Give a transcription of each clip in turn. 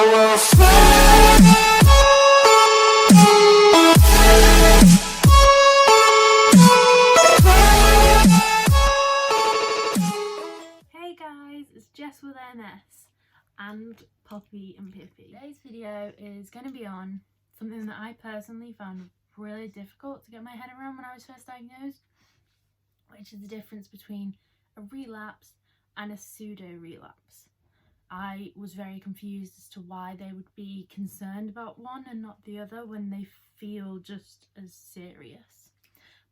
will fly. Hey guys, it's Jess with MS and Poppy and Pippi. Today's video is going to be on something that I personally found really difficult to get my head around when I was first diagnosed, which is the difference between a relapse and a pseudo-relapse. I was very confused as to why they would be concerned about one and not the other when they feel just as serious.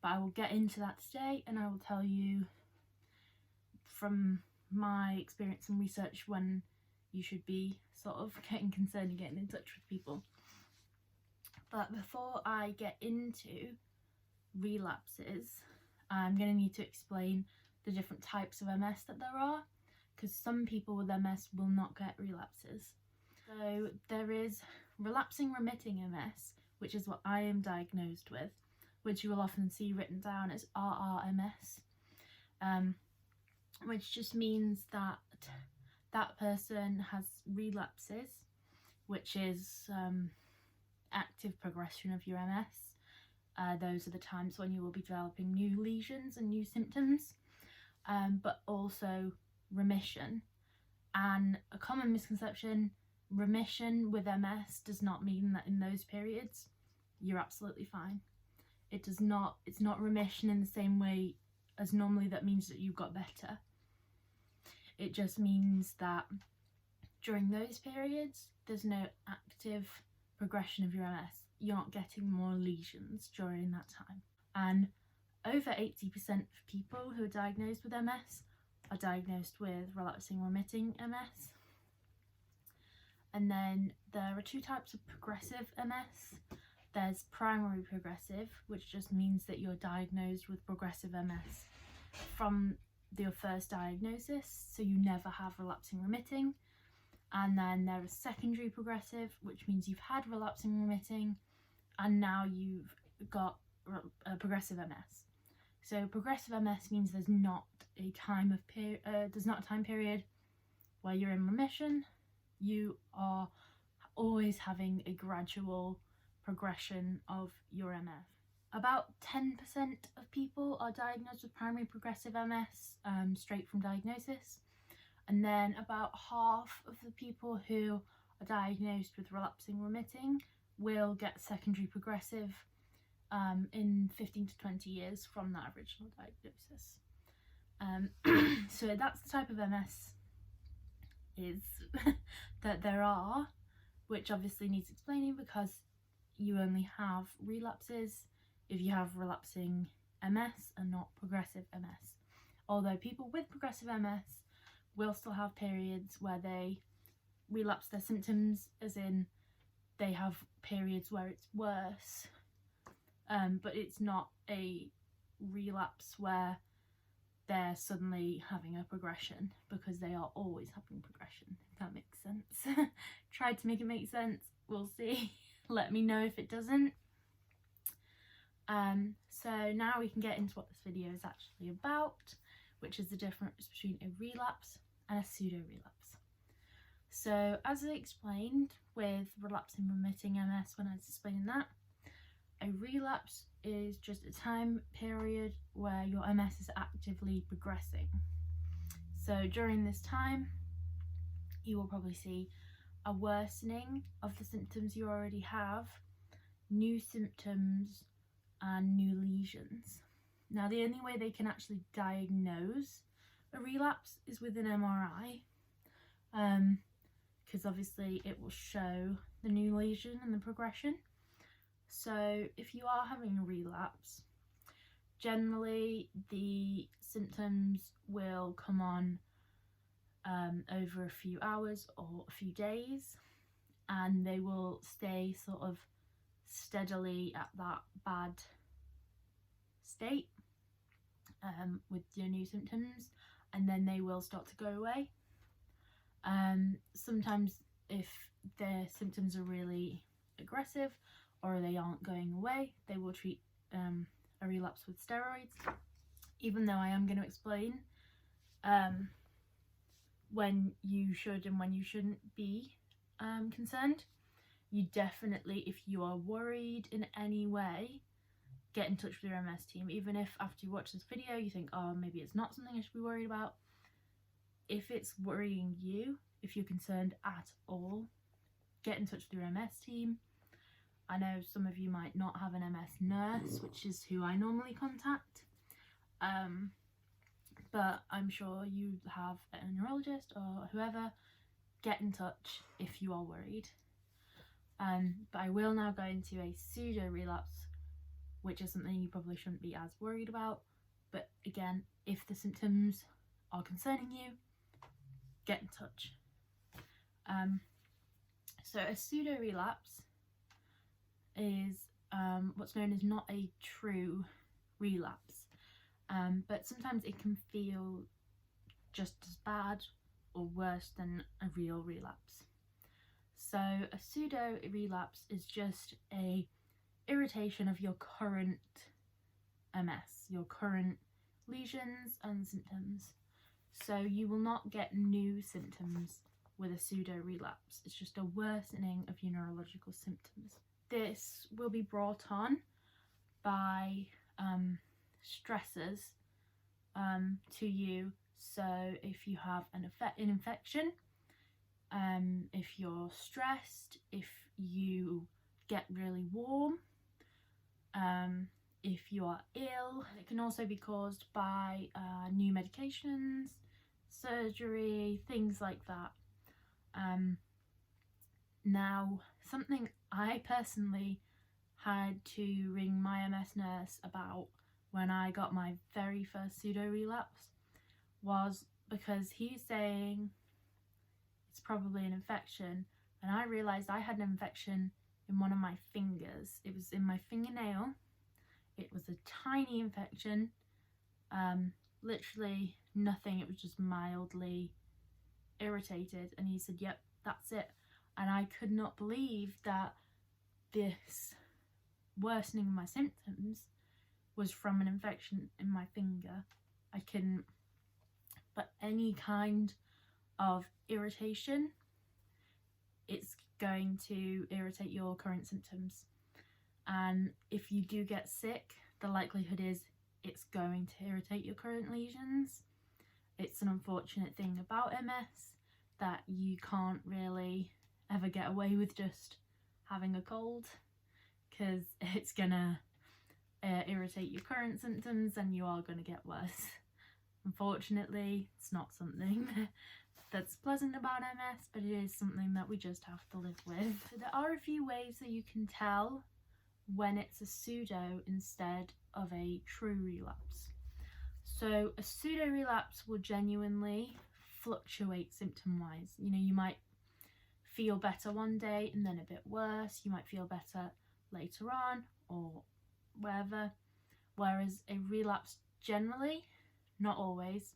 But I will get into that today, and I will tell you from my experience and research when you should be sort of getting concerned and getting in touch with people. But before I get into relapses, I'm going to need to explain the different types of MS that there are, because some people with MS will not get relapses. So there is relapsing remitting MS, which is what I am diagnosed with, which you will often see written down as RRMS, which just means that that person has relapses, which is active progression of your MS. Those are the times when you will be developing new lesions and new symptoms, but also remission. And a common misconception, remission with MS does not mean that in those periods you're absolutely fine. It does not, it's not remission in the same way as normally that means that you got better. It just means that during those periods there's no active progression of your MS. You're not getting more lesions during that time. And over 80% of people who are diagnosed with MS are diagnosed with relapsing remitting MS. And then there are two types of progressive MS. There's primary progressive, which just means that you're diagnosed with progressive MS from your first diagnosis, so you never have relapsing remitting. And then there is secondary progressive, which means you've had relapsing remitting and now you've got progressive MS. So progressive MS means there's not a time period where you're in remission. You are always having a gradual progression of your MS. About 10% of people are diagnosed with primary progressive MS straight from diagnosis, and then about half of the people who are diagnosed with relapsing remitting will get secondary progressive in 15 to 20 years from that original diagnosis. So that's the type of MS is that there are, which obviously needs explaining because you only have relapses if you have relapsing MS and not progressive MS. Although people with progressive MS will still have periods where they relapse their symptoms, as in they have periods where it's worse, but it's not a relapse where they're suddenly having a progression, because they are always having progression, if that makes sense. Tried to make it make sense, we'll see. Let me know if it doesn't. So now we can get into what this video is actually about, which is the difference between a relapse and a pseudo-relapse. So as I explained with relapsing remitting MS when I was explaining that, a relapse is just a time period where your MS is actively progressing. So during this time you will probably see a worsening of the symptoms you already have, new symptoms and new lesions. Now the only way they can actually diagnose a relapse is with an MRI, because obviously it will show the new lesion and the progression. So if you are having a relapse, generally the symptoms will come on over a few hours or a few days, and they will stay sort of steadily at that bad state with your new symptoms, and then they will start to go away. Sometimes if their symptoms are really aggressive or they aren't going away, they will treat a relapse with steroids, even though I am going to explain when you should and when you shouldn't be concerned, you definitely, if you are worried in any way, get in touch with your MS team. Even if after you watch this video you think, oh, maybe it's not something I should be worried about. If it's worrying you, if you're concerned at all, get in touch with your MS team. I know some of you might not have an MS nurse, which is who I normally contact, but I'm sure you have a neurologist or whoever. Get in touch if you are worried. But I will now go into a pseudo-relapse, which is something you probably shouldn't be as worried about. But again, if the symptoms are concerning you, get in touch. So a pseudo-relapse is what's known as not a true relapse, but sometimes it can feel just as bad or worse than a real relapse. So a pseudo-relapse is just a irritation of your current MS, your current lesions and symptoms. So you will not get new symptoms with a pseudo-relapse. It's just a worsening of your neurological symptoms. This will be brought on by stressors to you. So if you have an infection, if you're stressed, if you get really warm, if you are ill. It can also be caused by new medications, surgery, things like that. Now, something I personally had to ring my MS nurse about when I got my very first pseudo-relapse was because he's saying it's probably an infection, and I realised I had an infection in one of my fingers. It was in my fingernail. It was a tiny infection, literally nothing. It was just mildly irritated, and he said, yep, that's it. And I could not believe that this worsening of my symptoms was from an infection in my finger. I couldn't, but any kind of irritation, it's going to irritate your current symptoms. And if you do get sick, the likelihood is it's going to irritate your current lesions. It's an unfortunate thing about MS that you can't really ever get away with just having a cold, because it's gonna irritate your current symptoms and you are going to get worse. Unfortunately, it's not something that's pleasant about MS, but it is something that we just have to live with. There are a few ways that you can tell when it's a pseudo instead of a true relapse. So a pseudo relapse will genuinely fluctuate symptom wise. You know, you might feel better one day and then a bit worse. You might feel better later on or wherever. Whereas a relapse generally, not always,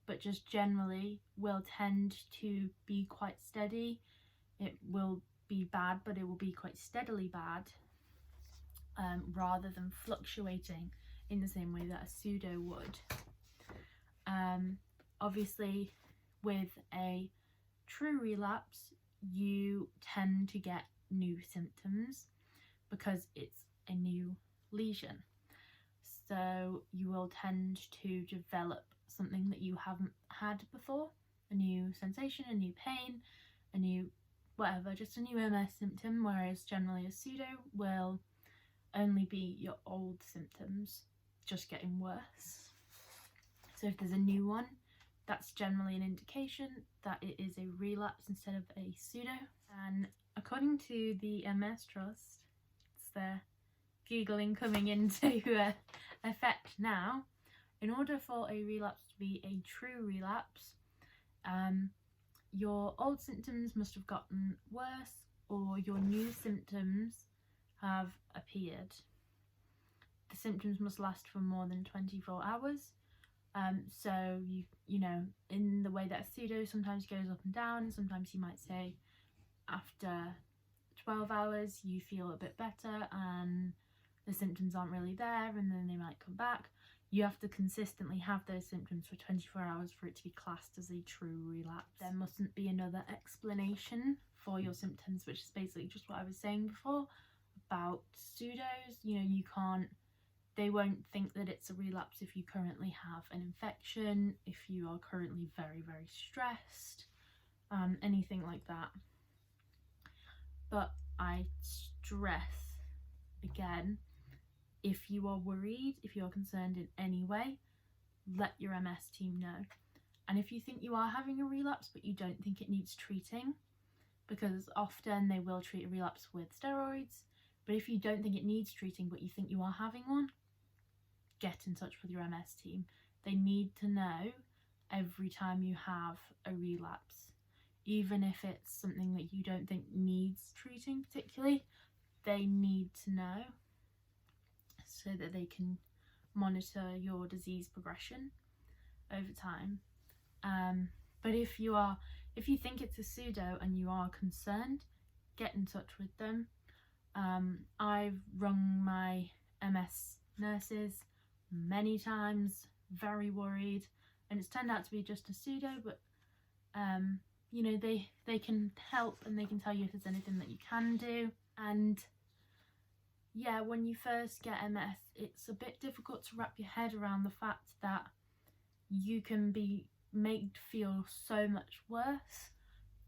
but just generally will tend to be quite steady. It will be bad, but it will be quite steadily bad, rather than fluctuating in the same way that a pseudo would. Obviously, with a true relapse, you tend to get new symptoms because it's a new lesion. So you will tend to develop something that you haven't had before, a new sensation, a new pain, a new whatever, just a new MS symptom, whereas generally a pseudo will only be your old symptoms just getting worse. So if there's a new one, that's generally an indication that it is a relapse instead of a pseudo. And according to the MS Trust, it's their Googling coming into effect now, in order for a relapse to be a true relapse, your old symptoms must have gotten worse or your new symptoms have appeared. The symptoms must last for more than 24 hours. So you know, in the way that a pseudo sometimes goes up and down, sometimes you might say after 12 hours you feel a bit better and the symptoms aren't really there, and then they might come back. You have to consistently have those symptoms for 24 hours for it to be classed as a true relapse. There mustn't be another explanation for your symptoms, which is basically just what I was saying before about pseudos. You know, you can't, they won't think that it's a relapse if you currently have an infection, if you are currently very, very stressed, anything like that. But I stress again, if you are worried, if you are concerned in any way, let your MS team know. And if you think you are having a relapse but you don't think it needs treating, because often they will treat a relapse with steroids, but if you don't think it needs treating but you think you are having one, get in touch with your MS team. They need to know every time you have a relapse. Even if it's something that you don't think needs treating particularly, they need to know so that they can monitor your disease progression over time. But if you think it's a pseudo and you are concerned, get in touch with them. I've rung my MS nurses many times, very worried, and it's turned out to be just a pseudo, but you know, they can help and they can tell you if there's anything that you can do. And yeah, when you first get MS, it's a bit difficult to wrap your head around the fact that you can be made feel so much worse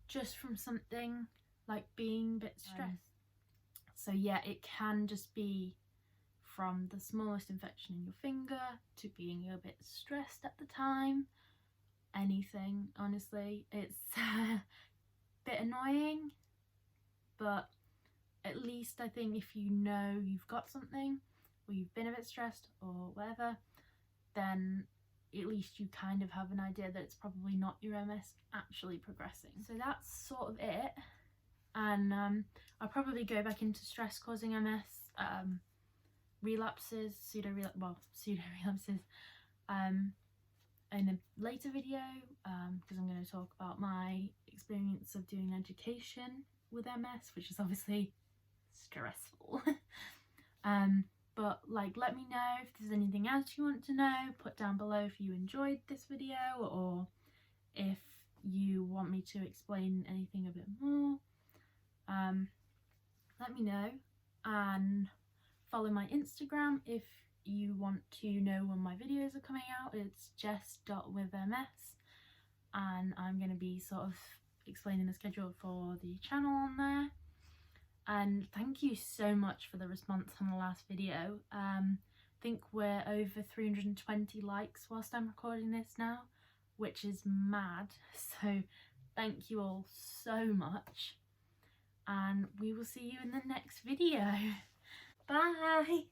just from something like being a bit stressed. So yeah, it can just be from the smallest infection in your finger to being a bit stressed at the time. Anything, honestly. It's a bit annoying, but at least I think if you know you've got something or you've been a bit stressed or whatever, then at least you kind of have an idea that it's probably not your MS actually progressing. So that's sort of it. And I'll probably go back into stress causing MS, relapses, pseudo-relapses in a later video, because I'm going to talk about my experience of doing education with MS, which is obviously stressful. But like, let me know if there's anything else you want to know. Put down below if you enjoyed this video or if you want me to explain anything a bit more. Let me know, and follow my Instagram if you want to know when my videos are coming out. It's jess.withms, and I'm going to be sort of explaining the schedule for the channel on there. And thank you so much for the response on the last video. I think we're over 320 likes whilst I'm recording this now, which is mad. So thank you all so much, and we will see you in the next video. Bye!